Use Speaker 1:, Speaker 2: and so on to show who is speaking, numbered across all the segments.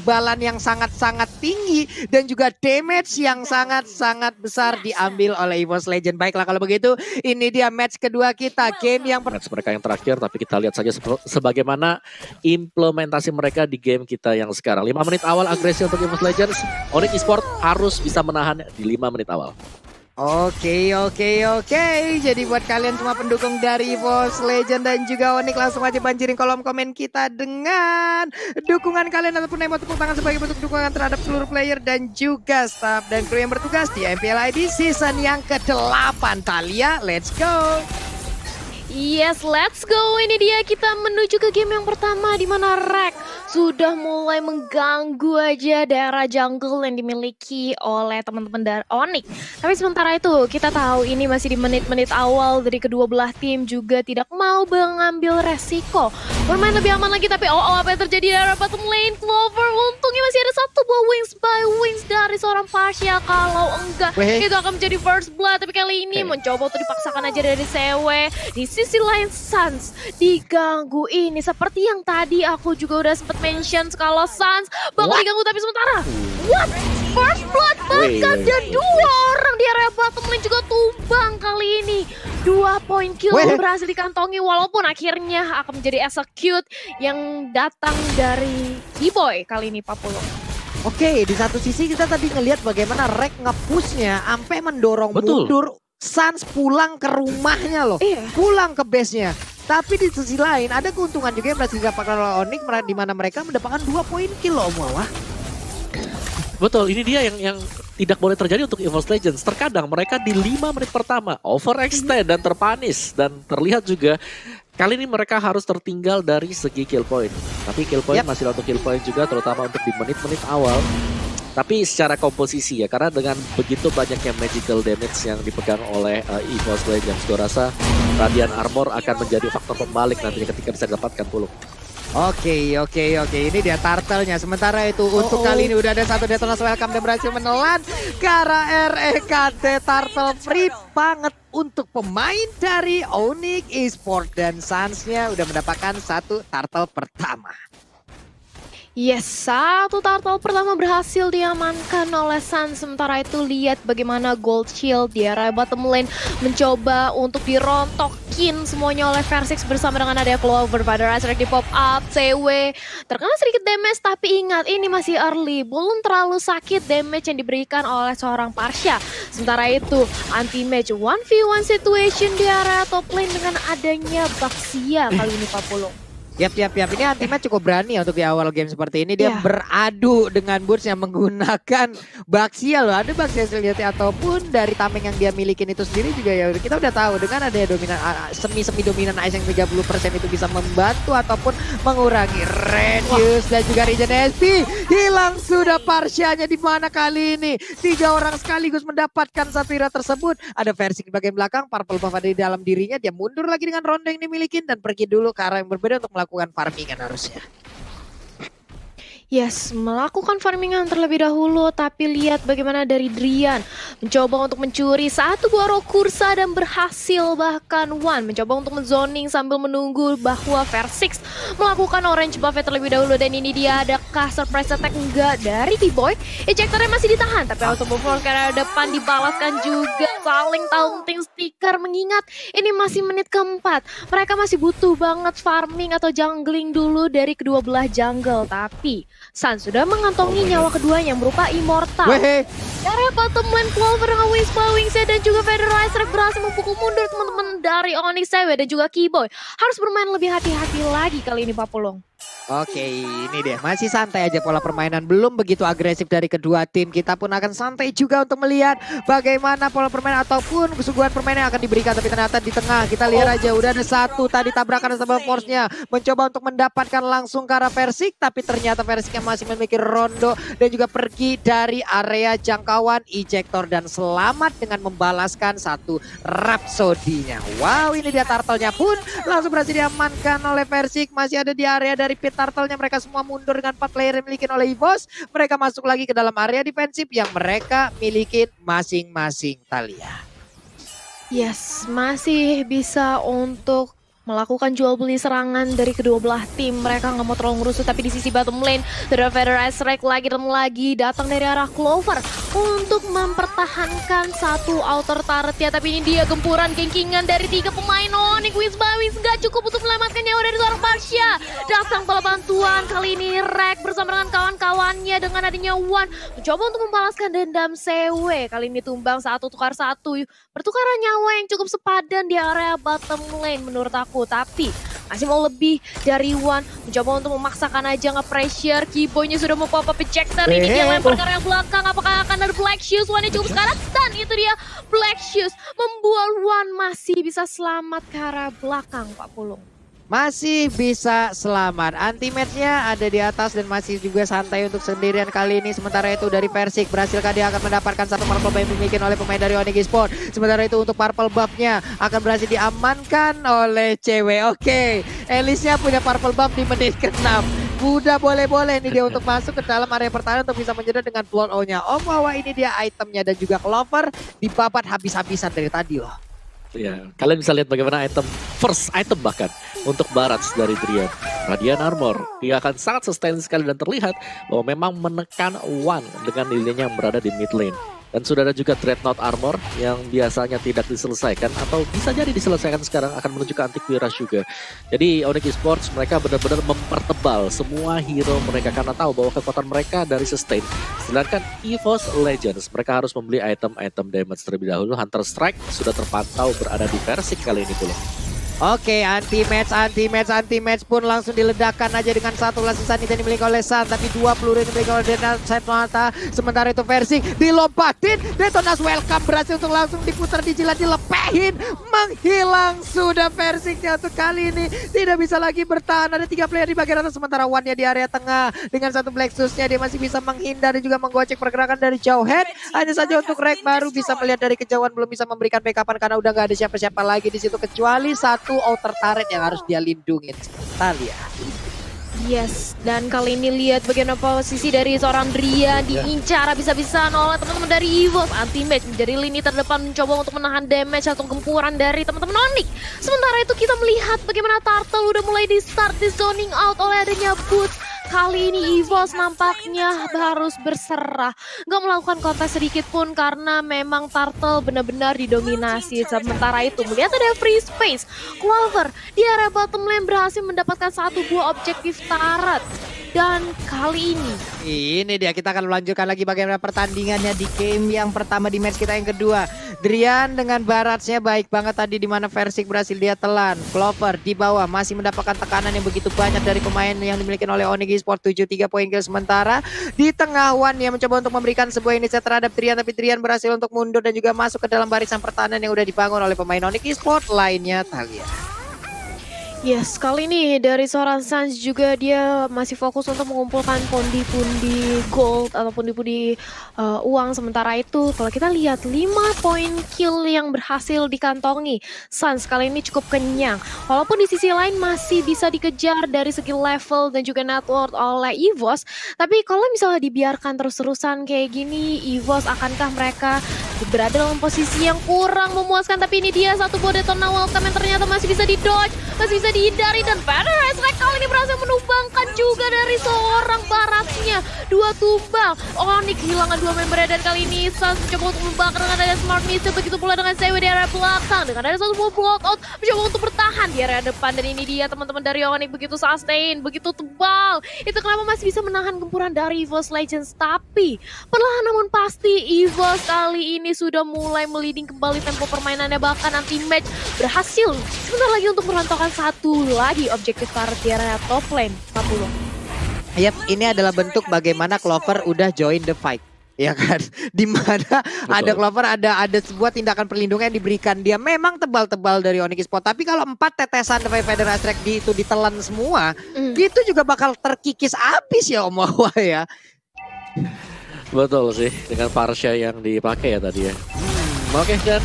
Speaker 1: ketebalan yang sangat-sangat tinggi dan juga damage yang sangat-sangat besar diambil oleh EVOS Legend. Baiklah kalau begitu, ini dia match kedua kita, game yang
Speaker 2: Match mereka yang terakhir, tapi kita lihat saja sebagaimana implementasi mereka di game kita yang sekarang. 5 menit awal agresi untuk EVOS Legends, Onyx Esports harus bisa menahan di 5 menit awal.
Speaker 1: Oke. Jadi buat kalian semua pendukung dari EVOS Legend dan juga Onyx, langsung aja banjirin kolom komen kita dengan dukungan kalian ataupun emote tepuk tangan sebagai bentuk dukungan terhadap seluruh player dan juga staff dan kru yang bertugas di MPL ID season yang ke-8. Thalia, let's go!
Speaker 3: Yes, let's go. Ini dia kita menuju ke game yang pertama di mana Rek sudah mulai mengganggu aja daerah jungle yang dimiliki oleh teman-teman dari Onyx. Tapi sementara itu kita tahu ini masih di menit-menit awal dari kedua belah tim juga tidak mau mengambil resiko. Bermain lebih aman lagi tapi apa yang terjadi di arah bottom lane Clover? Untungnya masih ada satu buah wings by wings dari seorang Pasha. Kalau enggak itu akan menjadi first blood. Tapi kali ini mencoba untuk dipaksakan aja dari CW. Di sisi lain Sans diganggu ini seperti yang tadi aku juga udah sempet mention kalau Sans bakal diganggu tapi sementara what? First blood bahkan dan dua orang di area bottom lane juga tumbang kali ini. 2 poin kill berhasil dikantongi walaupun akhirnya akan menjadi execute yang datang dari Keyboy kali ini Papulo.
Speaker 1: Oke, di satu sisi kita tadi ngelihat bagaimana Rek nge-pushnya sampai mendorong mundur Sans pulang ke rumahnya loh, pulang ke base-nya. Tapi di sisi lain ada keuntungan juga yang berhasil didapatkan oleh Onyx di mana mereka mendapatkan 2 poin kill loh Muawah.
Speaker 2: Betul, ini dia yang tidak boleh terjadi untuk EVOS Legends. Terkadang mereka di 5 menit pertama overextend dan terpanis. Dan terlihat juga kali ini mereka harus tertinggal dari segi kill point. Tapi kill point masih untuk kill point juga terutama untuk di menit-menit awal. Tapi secara komposisi ya, karena dengan begitu banyaknya magical damage yang dipegang oleh EVOS Legends, gue rasa Radiant Armor akan menjadi faktor pembalik nantinya ketika bisa didapatkan Pulung.
Speaker 1: Oke, ini dia turtle-nya. Sementara itu untuk kali ini udah ada satu detonasi welcome dan berhasil menelan ke arah REKT. Turtle free banget untuk pemain dari Onyx Esports dan Sans-nya udah mendapatkan satu turtle pertama.
Speaker 3: Yes, satu turtle pertama berhasil diamankan oleh Sans. Sementara itu lihat bagaimana Gold Shield di area bottom lane mencoba untuk dirontokin semuanya oleh Versix bersama dengan ada Clover pada Razork di pop up. CW terkena sedikit damage tapi ingat ini masih early, belum terlalu sakit damage yang diberikan oleh seorang Pasha. Sementara itu anti-match 1v1 situation di area top lane dengan adanya Baxia kali ini Papulung.
Speaker 1: Yap. Ini Anti-Match cukup berani untuk di awal game seperti ini. Dia beradu dengan Burst yang menggunakan Baxia loh. Ada Baxia Siliati ataupun dari tameng yang dia milikin itu sendiri juga ya. Kita udah tahu dengan ada dominan semi dominan ice yang 30% itu bisa membantu ataupun mengurangi radius dan juga regen SP. Hilang sudah Pasha-nya di mana kali ini. 3 orang sekaligus mendapatkan satu hero tersebut. Ada versi di bagian belakang, Purple Buff ada di dalam dirinya. Dia mundur lagi dengan rondo yang dimiliki dan pergi dulu ke arah yang berbeda untuk melakukan farmingan harusnya.
Speaker 3: Yes, melakukan farmingan terlebih dahulu, tapi lihat bagaimana dari Drian mencoba untuk mencuri satu buah roh kursa dan berhasil bahkan mencoba untuk menzoning sambil menunggu bahwa Versix melakukan orange buff terlebih dahulu dan ini dia adakah surprise attack enggak dari Keyboy. Ejectornya masih ditahan tapi auto buff karena depan dibalaskan juga saling taunting stiker mengingat ini masih menit keempat. Mereka masih butuh banget farming atau jungling dulu dari kedua belah jungle tapi Sans sudah mengantongi nyawa keduanya yang berupa Immortal. Dari bottom lane Clover dengan Wings by Wingsnya dan juga Federalizer berhasil memukul mundur teman-teman dari Onyx CW dan juga Keyboy. Harus bermain lebih hati-hati lagi kali ini Papulung.
Speaker 1: Oke, ini deh masih santai aja pola permainan, belum begitu agresif dari kedua tim. Kita pun akan santai juga untuk melihat bagaimana pola permainan ataupun kesuguhan permainan yang akan diberikan. Tapi ternyata di tengah kita lihat aja udah ada satu tadi tabrakan sama force-nya. Mencoba untuk mendapatkan langsung ke arah Versix, tapi ternyata Versix yang masih memiliki rondo dan juga pergi dari area jangkauan ejector dan selamat dengan membalaskan satu Rhapsody-nya. Wow, ini dia turtle-nya pun langsung berhasil diamankan oleh Versix. Masih ada di area dari pit turtle-nya, mereka semua mundur dengan 4 player yang dimiliki oleh EVOS. Mereka masuk lagi ke dalam area defensif yang mereka miliki masing-masing. Thalia.
Speaker 3: Yes, masih bisa untuk melakukan jual beli serangan dari kedua belah tim. Mereka nggak mau terlalu ngerusuh, tapi di sisi bottom lane The Feather Strike lagi dan lagi datang dari arah Clover untuk mempertahankan satu outer turret ya. Tapi ini dia gempuran gengkingan dari 3 pemain Onyx. Wisbawis nggak cukup untuk menyelamatkan nyawa dari seorang Pasha. Datang pula bantuan, kali ini Rek bersama dengan kawan-kawannya dengan adanya Wan mencoba untuk membalaskan dendam CW. Kali ini tumbang 1 tukar 1, pertukaran nyawa yang cukup sepadan di area bottom lane menurut aku. Tapi masih mau lebih dari Wan, mencoba untuk memaksakan aja nge-pressure. Keyboynya sudah mau pop-up ejector, ini dia lempar ke area belakang. Apakah akan ada Black Shoes? Wan-nya cukup sekarat, dan itu dia Black Shoes membuat Wan masih bisa selamat ke arah belakang, Pak Pulung.
Speaker 1: Masih bisa selamat. Anti-match-nya ada di atas dan masih juga santai untuk sendirian kali ini. Sementara itu dari Persik, berhasilkah dia akan mendapatkan satu purple buff yang dimiliki oleh pemain dari Onyx Esports. Sementara itu untuk purple buff-nya akan berhasil diamankan oleh cewek. Oke, Elisnya punya purple buff di menit ke-6. Udah boleh-boleh nih dia untuk masuk ke dalam area pertahanan untuk bisa menyedot dengan Blood O-nya. Om Wawa ini dia itemnya dan juga Clover dibabat habis-habisan dari tadi loh.
Speaker 2: Ya, kalian bisa lihat bagaimana first item bahkan untuk Barats dari Drian. Radiant Armor, dia akan sangat sustain sekali dan terlihat bahwa memang menekan Wan dengan nilainya yang berada di mid lane. Dan sudah ada juga Dreadnought Armor yang biasanya tidak diselesaikan atau bisa jadi diselesaikan sekarang akan menuju ke Antiquity Rush juga. Jadi Onyx Esports mereka benar-benar mempertebal semua hero mereka karena tahu bahwa kekuatan mereka dari sustain. Sedangkan EVOS Legends mereka harus membeli item-item damage terlebih dahulu. Hunter Strike sudah terpantau berada di Persik kali ini pula.
Speaker 1: Oke, anti-match pun langsung diledakkan aja dengan satu langsung sanity yang dimiliki oleh San. Tapi 2 peluru yang dimiliki oleh Detonata. Sementara itu Persik dilompatin. Detonas welcome berhasil untuk langsung diputar, dijilat, dilepehin. Menghilang sudah Persiknya untuk kali ini. Tidak bisa lagi bertahan. Ada 3 player di bagian atas. Sementara Wan-nya di area tengah. Dengan satu Black Shoes-nya dia masih bisa menghindar dan juga menggocek pergerakan dari jauh head. Hanya saja untuk Rek baru bisa melihat dari kejauhan. Belum bisa memberikan backupan karena udah gak ada siapa-siapa lagi di situ kecuali satu outer turret yang harus dia lindungin. Talia.
Speaker 3: Yes, dan kali ini lihat bagaimana posisi dari seorang Drian diincar habis-habisan oleh teman-teman dari EVOS. Anti-match menjadi lini terdepan mencoba untuk menahan damage atau gempuran dari teman-teman Onyx. Sementara itu kita melihat bagaimana Turtle udah mulai di-start di zoning out oleh adanya Boots. Kali ini EVOS nampaknya harus berserah. Nggak melakukan kontes sedikit pun karena memang Turtle benar-benar didominasi. Sementara itu melihat ada free space. Clover di area bottom lane berhasil mendapatkan 1 buah objektif turret. Dan kali
Speaker 1: ini dia, kita akan melanjutkan lagi bagaimana pertandingannya di game yang pertama di match kita yang kedua. Drian dengan Baratsnya baik banget tadi di mana Persik berhasil dia telan. Clover di bawah masih mendapatkan tekanan yang begitu banyak dari pemain yang dimiliki oleh Onyx Esports. 73 poin kill. Sementara di tengah Wan yang mencoba untuk memberikan sebuah inisiatif terhadap Drian, tapi Drian berhasil untuk mundur dan juga masuk ke dalam barisan pertahanan yang udah dibangun oleh pemain Onyx Esports lainnya. Talia.
Speaker 3: Yes, kali ini dari seorang Sans juga dia masih fokus untuk mengumpulkan pundi-pundi gold atau pundi-pundi uang. Sementara itu kalau kita lihat 5 poin kill yang berhasil dikantongi Sans kali ini cukup kenyang. Walaupun di sisi lain masih bisa dikejar dari segi level dan juga net worth oleh EVOS. Tapi kalau misalnya dibiarkan terus-terusan kayak gini, EVOS akankah mereka berada dalam posisi yang kurang memuaskan? Tapi ini dia satu buah Detona welcome yang ternyata masih bisa di-dodge, masih bisa dihindari, dan Feather Strike kali ini berhasil menumbangkan juga dari seorang Baratsnya. 2 tumbang. Onyx kehilangan 2 membernya dan kali ini Sans mencoba untuk membakar dengan ada Smart Missile, begitu pula dengan CW di area belakang. Dengan ada satu buah blowout mencoba untuk bertahan di area depan, dan ini dia teman-teman dari Onyx begitu sustain, begitu tebal. Itu kenapa masih bisa menahan gempuran dari EVOS Legends. Tapi perlahan namun pasti EVOS kali ini sudah mulai meliding kembali tempo permainannya, bahkan anti-match berhasil sebentar lagi untuk merantaukan satu lagi objektif turret di area top lane. 40.
Speaker 1: Yap, ini adalah bentuk bagaimana Clover udah join the fight. Ya kan, dimana ada Clover, ada sebuah tindakan perlindungan yang diberikan dia. Memang tebal-tebal dari Onyx Esports, tapi kalau 4 tetesan dari Feather Strike itu ditelan semua, itu juga bakal terkikis abis ya Om Wawa ya.
Speaker 2: Betul sih, dengan Parsha yang dipakai ya tadi ya. Oke, dan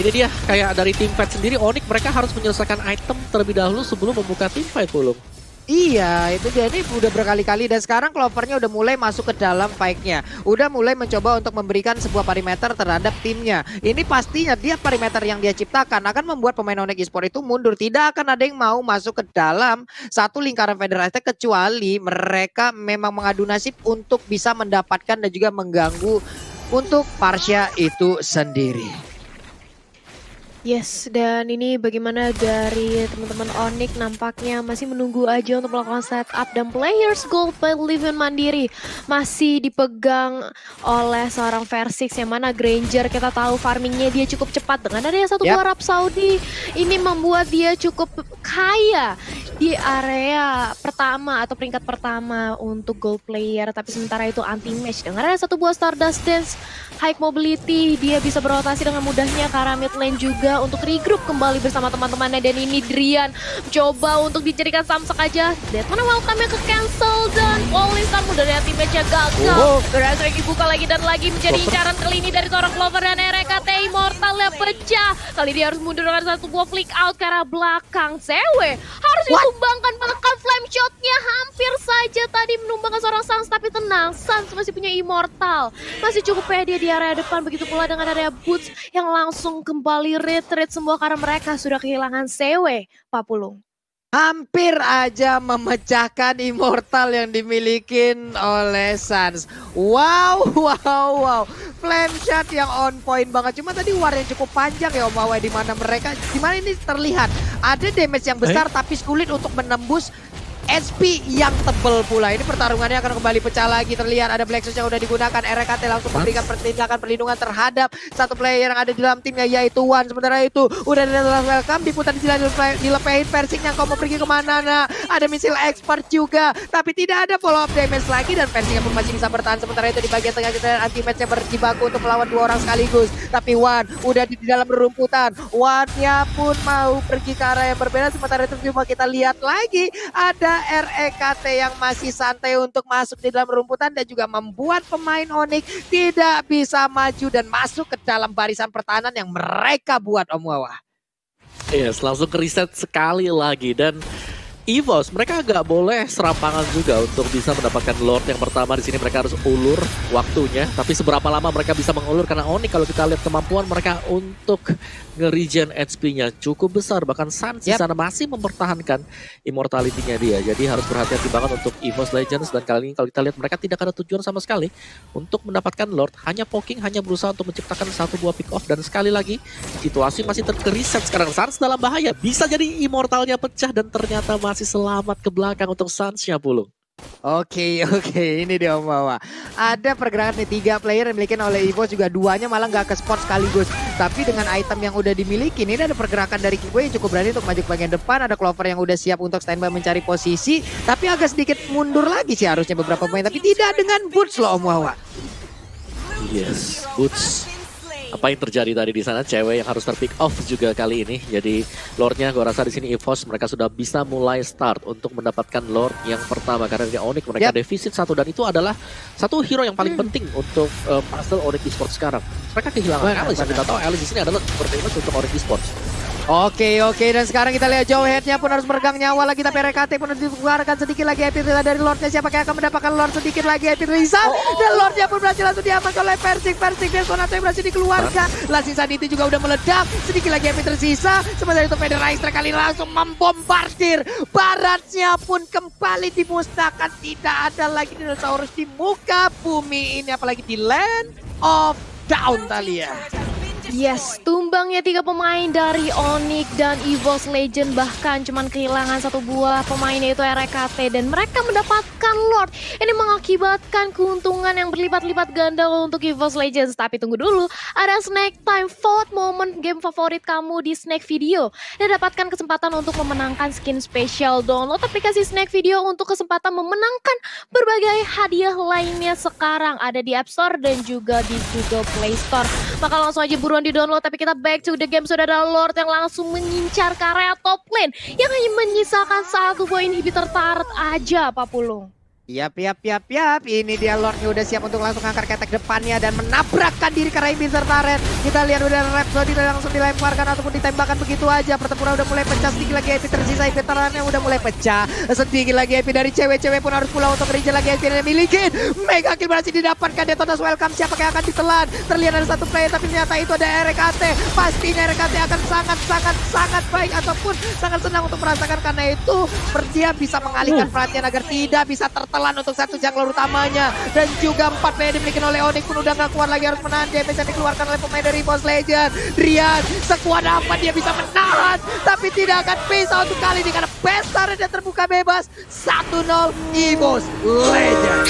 Speaker 2: ini dia kayak dari tim fight sendiri, Onyx mereka harus menyelesaikan item terlebih dahulu sebelum membuka tim fight Pulung.
Speaker 1: Iya, itu jadi udah berkali-kali dan sekarang Clovernya udah mulai masuk ke dalam fight-nya. Udah mulai mencoba untuk memberikan sebuah parameter terhadap timnya. Ini pastinya dia parameter yang dia ciptakan akan membuat pemain Onyx Esports itu mundur. Tidak akan ada yang mau masuk ke dalam satu lingkaran federasi kecuali mereka memang mengadu nasib untuk bisa mendapatkan dan juga mengganggu untuk Parsha itu sendiri.
Speaker 3: Yes, dan ini bagaimana dari teman-teman Onyx nampaknya masih menunggu aja untuk melakukan setup dan players gold by Livin Mandiri masih dipegang oleh seorang Versix yang mana Granger kita tahu farmingnya dia cukup cepat dengan adanya satu buah Arab Saudi ini membuat dia cukup kaya di area pertama atau peringkat pertama untuk gold player, tapi sementara itu anti match dengan ada satu buah Stardust Dance high mobility dia bisa berotasi dengan mudahnya ke arah mid lane juga untuk regroup kembali bersama teman-temannya dan ini Drian coba untuk dijadikan samsak aja. Deadman welcome-nya ke cancel dan Falling Star mudah lihat teammatch-nya gagal. Terus lagi buka lagi dan lagi menjadi incaran kali ini dari seorang Clover dan RKT Immortal-nya pecah. Kali dia harus mundur dengan satu buah flick out ke arah belakang. Sewe harus ditumbangkan bahkan flame shot-nya hampir saja tadi menumbangkan seorang Sans tapi tenang. Sans masih punya Immortal. Masih cukup pede di area depan begitu pula dengan area Boots yang langsung kembali retreat semua karena mereka sudah kehilangan Sewe, Pak Pulung.
Speaker 1: Hampir aja memecahkan Immortal yang dimiliki oleh Sans. Wow. Flame shot yang on point banget. Cuma tadi warnya cukup panjang ya Om Awe, di mana ini terlihat ada damage yang besar tapi sulit untuk menembus SP yang tebel pula. Ini pertarungannya akan kembali pecah lagi. Terlihat ada Black Shoes yang udah digunakan. RKT langsung memberikan tindakan perlindungan terhadap satu player yang ada di dalam timnya yaitu Wan. Sementara itu udah ada welcome diputar dilepehin Versix yang kau mau pergi kemana. Nah, ada misil expert juga. Tapi tidak ada follow up damage lagi dan Versix pun masih bisa bertahan. Sementara itu di bagian tengah kita anti match-nya berjibaku untuk melawan dua orang sekaligus. Tapi Wan udah di dalam rumputan. Wan-nya pun mau pergi ke arah yang berbeda. Sementara itu cuma kita lihat lagi ada REKT yang masih santai untuk masuk di dalam rumputan dan juga membuat pemain Onyx tidak bisa maju dan masuk ke dalam barisan pertahanan yang mereka buat Om Wawa.
Speaker 2: Yes, langsung ke reset sekali lagi dan EVOS mereka agak boleh serampangan juga untuk bisa mendapatkan Lord yang pertama. Di sini mereka harus ulur waktunya, tapi seberapa lama mereka bisa mengulur karena Onyx kalau kita lihat kemampuan mereka untuk nge-regen HP-nya cukup besar, bahkan Sans di sana masih mempertahankan immortality-nya dia. Jadi harus berhati-hati banget untuk EVOS Legends dan kali ini kalau kita lihat mereka tidak ada tujuan sama sekali untuk mendapatkan Lord, hanya poking, hanya berusaha untuk menciptakan satu buah pick off dan sekali lagi situasi masih terkeriset sekarang. Sans dalam bahaya, bisa jadi immortalnya pecah dan ternyata masih selamat ke belakang untuk Sans-nya Pulung.
Speaker 1: Oke, ini dia Om Wawa. Ada pergerakan nih 3 player yang dimiliki oleh EVOS juga duanya malah nggak ke spot sekaligus. Tapi dengan item yang udah dimiliki ini ada pergerakan dari Kibo yang cukup berani untuk maju ke bagian depan. Ada Clover yang udah siap untuk standby mencari posisi. Tapi agak sedikit mundur lagi sih harusnya beberapa pemain. Tapi tidak dengan Boots loh Om Wawa.
Speaker 2: Yes, Boots. Apa yang terjadi tadi di sana, cewek yang harus terpick off juga kali ini. Jadi Lordnya gue rasa di sini EVOS mereka sudah bisa mulai start untuk mendapatkan Lord yang pertama karena di Onyx mereka defisit satu dan itu adalah satu hero yang paling penting untuk puzzle Onyx Esports sekarang. Mereka kehilangan Alice, kita tahu Alice di sini adalah super famous untuk Onyx Esports.
Speaker 1: Oke, dan sekarang kita lihat jauh headnya pun harus meregang nyawa lagi, tapi RKT pun harus dikeluarkan sedikit lagi IP dari Lordnya. Siapa yang akan mendapatkan Lord sedikit lagi IP Risa dan Lordnya pun berhasil langsung diamankan oleh Versix dan Sonato yang berhasil dikeluarkan. Lasing Sanity juga udah meledak, sedikit lagi IP tersisa. Sementara itu Federaister kali ini langsung membombardir. Baratnya pun kembali dimusnahkan, tidak ada lagi dinosaurus di muka bumi ini, apalagi di Land of Down Thalia.
Speaker 3: Yes, tumbangnya 3 pemain dari Onyx dan EVOS Legend, bahkan cuman kehilangan satu buah pemain yaitu RKT dan mereka mendapatkan Lord. Ini mengakibatkan keuntungan yang berlipat-lipat ganda untuk EVOS Legends. Tapi tunggu dulu, ada Snack Time, vote moment game favorit kamu di Snack Video dan dapatkan kesempatan untuk memenangkan skin spesial. Download aplikasi Snack Video untuk kesempatan memenangkan berbagai hadiah lainnya sekarang ada di App Store dan juga di Google Play Store. Maka langsung aja buruan di download, tapi kita back to the game. Sudah ada Lord yang langsung mengincar ke area top lane yang hanya menyisakan satu buah inhibitor turret aja Pak Pulung.
Speaker 1: Yap. Ini dia Lordnya udah siap untuk langsung angkat ketek depannya dan menabrakkan diri ke Rain Bizarre turret. Kita lihat udah Rhapsody langsung dilemparkan ataupun ditembakkan begitu aja. Pertempuran udah mulai pecah, sedikit lagi Epi tersisa, veterannya udah mulai pecah. Sedikit lagi Epi dari cewek-cewek pun harus pulang untuk ngejar lagi Epi yang miliki. Mega kill berhasil didapatkan, Detonas welcome, siapa yang akan ditelan. Terlihat ada satu player tapi ternyata itu ada RKT. Pastinya RKT akan sangat baik ataupun sangat senang untuk merasakan, karena itu dia bisa mengalihkan perhatian agar tidak bisa tertelan untuk satu jungler utamanya. Dan juga 4 player dimiliki oleh Onyx pun udah gak kuat lagi, harus menahan damage yang dikeluarkan oleh pemain dari EVOS Legend. Rian, sekuat apa dia bisa menahan, tapi tidak akan bisa untuk kali ini karena besar dan terbuka bebas. 1-0 EVOS Legend.